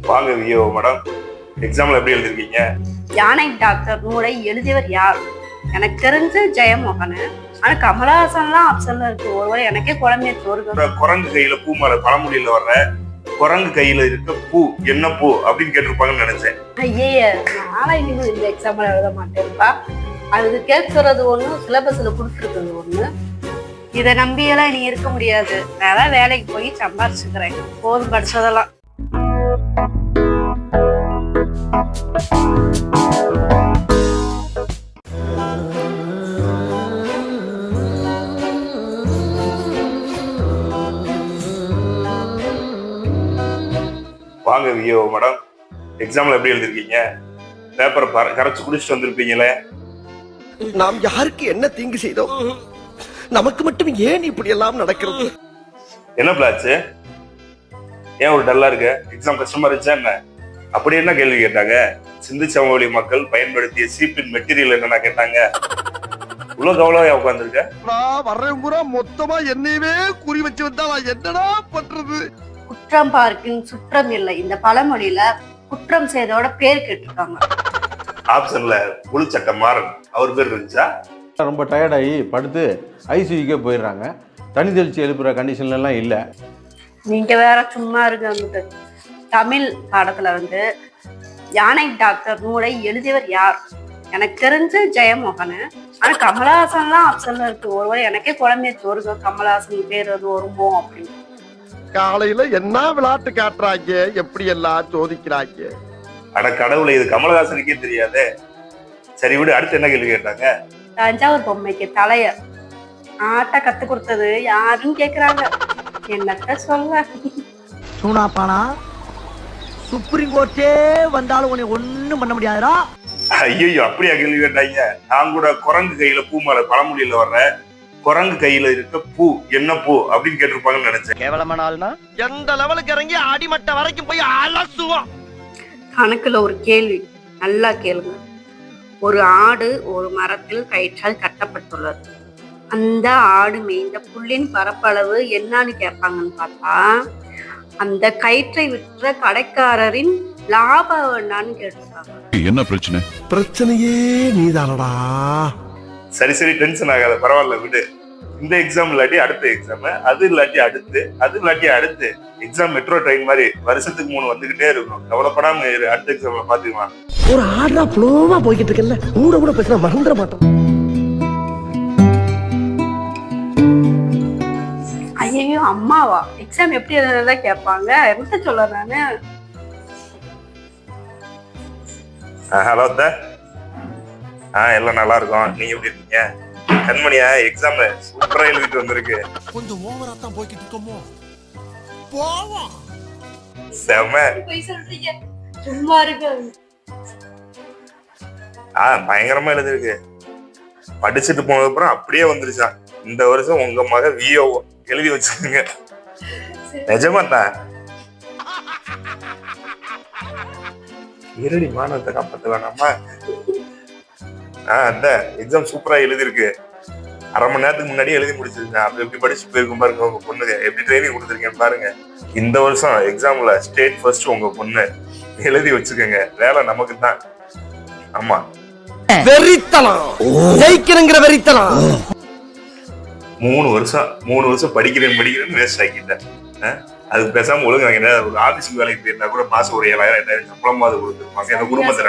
வாங்க வியோ மேடம், எக்ஸாம்ல எப்படி எழுதிருக்கீங்க? யானை டாக்டர் நூலை எழுதியவர் யார்? எனக்கு தெரிஞ்ச ஜெயமோகன். ஆனா கமலஹாசன்லாம் ஆப்ஷன்ல இருக்கு. ஒருவேளை எனக்கே குழந்தைய தோறுது. குரங்கு கையில பூ மாலை பழமொழியில வர்ற குரங்கு கையில இருக்க பூ என்ன பூ அப்படின்னு கேட்டிருப்பாங்கன்னு நினைச்சேன். ஐயே, நாளை இனிமேல் இந்த எக்ஸாம்ல எழுத மாட்டேன்ப்பா. அதுக்கு கேட்கறது ஒண்ணு, சிலபஸ்ல கொடுத்துருக்குறது ஒண்ணு. இதை நம்பியெல்லாம் நீ இருக்க முடியாது. நான் வேலைக்கு போய் சம்பாரிச்சுக்கிறேன். போதும் படிச்சதெல்லாம். வாங்க வியோ மேடம், எக்ஸாம்ல எப்படி எழுதிருக்கீங்க? பேப்பர் கரைச்சு குடிச்சிட்டு வந்திருப்பீங்களே. நாம் யாருக்கு என்ன தீங்கு செய்தோம்? நமக்கு மட்டும் ஏன் இப்படி எல்லாம் நடக்கிறது? என்ன பிளாச்சு? ஏன் ஒரு டல்லா இருக்க? எக்ஸாம் கஷ்டமா இருந்துச்சா என்ன? அப்படி என்ன கேள்வி கேட்டாங்க? சிந்து சமவெளி மக்கள் பயன்படுத்திய சீப்பின் மெட்டீரியல் என்னன்னா கேட்டாங்க. இவ்வளவு கவலையா உட்காந்துருக்க? வர்றேன் பூரா மொத்தமா என்னையவே குறி வச்சு வந்தா நான் என்னடா பண்றது? குற்றம் பார்க்கின் சுற்றம் இல்லை. இந்த பழமொழியில குற்றம் செய்தோட பேர் கேட்டிருக்காங்க. ஆப்ஷன்ல முழு சட்டம் மாறன் அவர் பேர் இருந்துச்சா? ரொம்ப டயர்டாகி படுத்து ஐசியூக்கே போயிடுறாங்க. தனி தெளிச்சு எழுப்புற கண்டிஷன்ல எல்லாம் இல்லை. நீங்க வேற சும்மா இருக்க. தமிழ் பாடத்துல யானை டாக்டர் நூலை எழுதியவர் யார்? எனக்கு தெரிஞ்ச ஜெயமோகன். ஆனா கமலஹாசன்லாம் ஆப்ஷன்ல இருக்கு. ஒருவேளை எனக்கே குழந்தைய தோறுது. கமலஹாசன் பேர் அது வருமோ அப்படின்னு. காலையில என்ன விளையாட்டு காட்டுறாங்க, எப்படி எல்லாம் சோதிக்கிறாங்க. அட கடவுளை, இது கமலஹாசனுக்கே தெரியாதே. சரி விடு, அடுத்து என்ன கேள்வி கேட்டாங்க? தஞ்சாவூர் பொம்மைக்கு தலைய ஆட்ட கத்து கொடுத்தது யாருன்னு கேக்குறாங்க. என்னத்த சொல்ல? சூனாப்பானா சுப்ரீம் கோர்ட்டே வந்தாலும் உன்னை ஒண்ணும் பண்ண முடியாதுடா. ஐயோ, அப்படியா கேள்வி கேட்டாங்க? நான் கூட குரங்கு கையில பூ மாலை பழமொழியில வர்ற குரங்கு கையில இருக்க பூ என்ன பூ அப்படின்னு கேட்டிருப்பாங்கன்னு நினைச்சேன். கேவலமான ஆள்னா எந்த லெவலுக்கு இறங்கி அடிமட்ட வரைக்கும் போய் அலசுவான். கணக்குல ஒரு கேள்வி, நல்லா கேளுங்க. ஒரு ஆடு ஒரு மரத்தில் கயிற்றால் கட்டப்பட்டுள்ளது. அந்த ஆடு மேய்ந்த புல்லின் பரப்பளவு என்னன்னு கேட்பாங்கன்னு பார்த்தா, அந்த கயிற்றை விற்ற கடைக்காரரின் லாபம் என்னன்னு கேட்டிருக்காங்க. என்ன பிரச்சனை? பிரச்சனையே நீதானடா. சரி சரி, டென்ஷன் ஆகாத, பரவாயில்ல விடு. இந்த எக்ஸாம் இல்லாட்டி அடுத்த எக்ஸாம், அது இல்லாட்டி அடுத்து, அது இல்லாட்டி அடுத்து. எக்ஸாம் மெட்ரோ ட்ரெயின் மாதிரி வருஷத்துக்கு 3 வந்துகிட்டே இருக்கும். கவலைப்படாம அடுத்த எக்ஸாம்ல பாத்துக்கலாம். ஒரு ஆடா புலோமா போய்கிட்டு இருக்கல, கூட பேசினா மறந்துட மாட்டோம். ஐயோ, அம்மாவா? எக்ஸாம் எப்படி எழுதுறதா கேட்பாங்க. என்ன சொல்ல நானு? ஹலோ அத்த. எல்லாம் நல்லா இருக்கும். நீங்க எப்படி இருக்கீங்க? கண்மணியா, எக்ஸாம் சூப்பரா எழுதிட்டு வந்திருக்கு. கொஞ்சம் ஓவரா தான் போய்கிட்டு இருக்கோமோ? போவோம். செம. சும்மா இருக்கு. பயங்கரமா எழுதிருக்கு. படிச்சுட்டு போனது அப்புறம் அப்படியே வந்துருச்சா. இந்த வருஷம் உங்க மக வியோ எழுதி வச்சுக்கோங்க. நிஜமா தான். இருடி, மாணவத்தை காப்பாற்ற வேணாமா? அந்த எக்ஸாம் சூப்பரா எழுதிருக்கு. அரை மணி நேரத்துக்கு முன்னாடியே எழுதி முடிச்சிருக்கேன். அப்ப எப்படி படிச்சு போயிருக்கும் பாருங்க. உங்க பொண்ணுங்க எப்படி ட்ரைனிங் கொடுத்துருக்கேன் பாருங்க. இந்த வருஷம் எக்ஸாம்ல ஸ்டேட் ஃபர்ஸ்ட் உங்க பொண்ணு எழுதி வச்சுக்கோங்க. வேலை நமக்கு தான். ஆமா, வெறித்தலாம் ஜெயிக்கிறங்கிற வெறித்தலாம். 3 வருஷம் படிக்கிறேன்னு வேஸ்ட் ஆக்கிட்டேன். அதுக்கு பேசாம ஒழுங்கு ஒரு ஆபீஸ்க்கு வேலைக்கு போயிருந்தா கூட மாசம் ஒரு 7,000 8,000 சம்பளமா அது கொடுத்துருப்பாங்க. எங்க குடும்பத்தை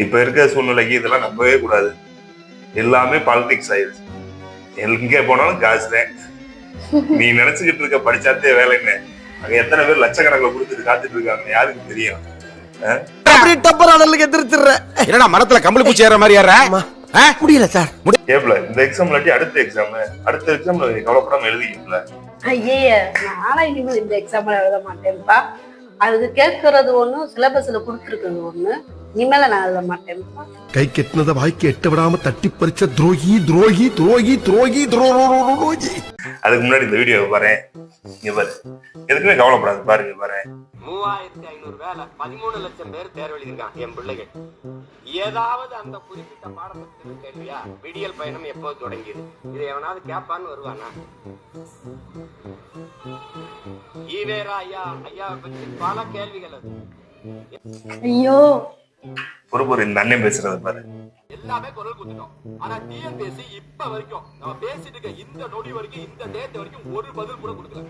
இப்ப இருக்க சூழ்நிலைக்கு இதெல்லாம் நம்பவே கூடாது. எல்லாமே பாலிடிக்ஸ் ஆயிடுச்சு. எங்க போனாலும் காசுதான். நீ நினைச்சுக்கிட்டு இருக்க படிச்சாத்தே வேலைன்னு அங்க எத்தனை பேர் லட்சக்கணக்கில் கொடுத்துட்டு காத்துட்டு இருக்காங்க யாருக்கு தெரியும்? என்னடா மரத்துல கம்பளி பூச்சி ஏற மாதிரி ஏற முடியல சார். கேப்ல இந்த எக்ஸாம் இல்லாட்டி அடுத்த எக்ஸாம்ல கவலைப்படாம எழுதிக்கல. ஐயே, நாளை இனிமேல் இந்த எக்ஸாம்ல எழுத மாட்டேன்ப்பா. அதுக்கு கேட்கறது ஒண்ணு, சிலபஸ்ல கொடுத்துருக்குறது ஒண்ணு. இனிமேல நான் எழுத மாட்டேன். கை கெட்டினத வாய்க்கு எட்ட விடாம தட்டி பறிச்ச துரோகி துரோகி துரோகி துரோகி துரோகி. அதுக்கு முன்னாடி இந்த வீடியோ பாரு, இங்க பாரு, எதுக்குமே கவலைப்படாது பாருங்க பாரு. 3500 வேலை 13 லட்சம் பேர் தேர்வு எழுதியிருக்கான் என் பிள்ளைகள். ஏதாவது அந்த குறிப்பிட்ட பாடத்திற்கு கேள்வியா? விடியல் பயணம் எப்போது தொடங்கியது? இதை எவனாவது கேட்பான்னு வருவானா? ஈவேரா ஐயாவை பற்றி பல கேள்விகள். அது ஐயோ பொறுப்பொரு இந்த அண்ணன் பேசுறது பாரு. எல்லாமே குரல் கொடுத்துட்டோம். ஆனா டிஎன்பிஎஸ்சி இப்ப வரைக்கும் நம்ம பேசிட்டு இருக்க இந்த நொடி வரைக்கும் இந்த டேட் வரைக்கும் ஒரு பதில் கூட கொடுக்கல.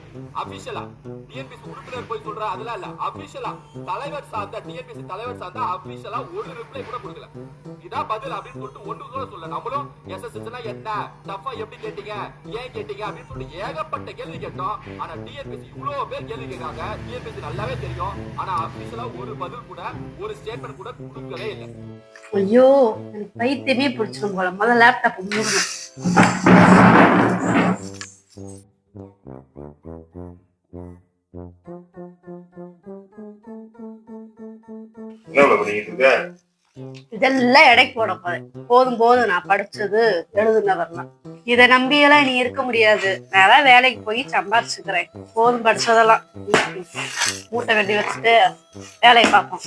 அபிஷியலா டிஎன்பிஎஸ்சி உறுப்பினர் போய் சொல்ற அதெல்லாம் இல்ல, அபிஷியலா தலைவர் சார்ந்த டிஎன்பிஎஸ்சி தலைவர் சார்ந்த அபிஷியலா ஒரு ரிப்ளை கூட கொடுக்கல. இதான் பதில் அப்படின்னு சொல்லிட்டு ஒண்ணு கூட சொல்ல. நம்மளும் எஸ்எஸ்எஸ்னா என்ன, டஃபா எப்படி கேட்டீங்க, ஏன் கேட்டீங்க அப்படின்னு சொல்லிட்டு ஏகப்பட்ட கேள்வி கேட்டோம். ஆனா டிஎன்பிஎஸ்சி இவ்வளவு பேர் கேள்வி கேட்காங்க. டிஎன்பிஎஸ்சி நல்லாவே தெரியும். ஆனா அபிஷியலா ஒரு பதில் கூட, ஒரு ஸ்டேட்மெண்ட் கூட கொடுக்கவே இல்லை. ஐயோ எனக்கு பைத்தியமே பிடிச்சிடும் போல. முதல்ல லேப்டாப் மூடணும். என்ன பண்ணிட்டு இருக்க? இதெல்லாம் எடைக்கு போட போறேன். போதும் போதும், நான் படிச்சது எழுதுனதெல்லாம். இதை நம்பியெல்லாம் நீ இருக்க முடியாது. நான் ஏதாவது வேலைக்கு போய் சம்பாதிச்சுக்கிறேன். போதும் படிச்சதெல்லாம் மூட்டை கட்டி வச்சுட்டு வேலையை பார்ப்போம்.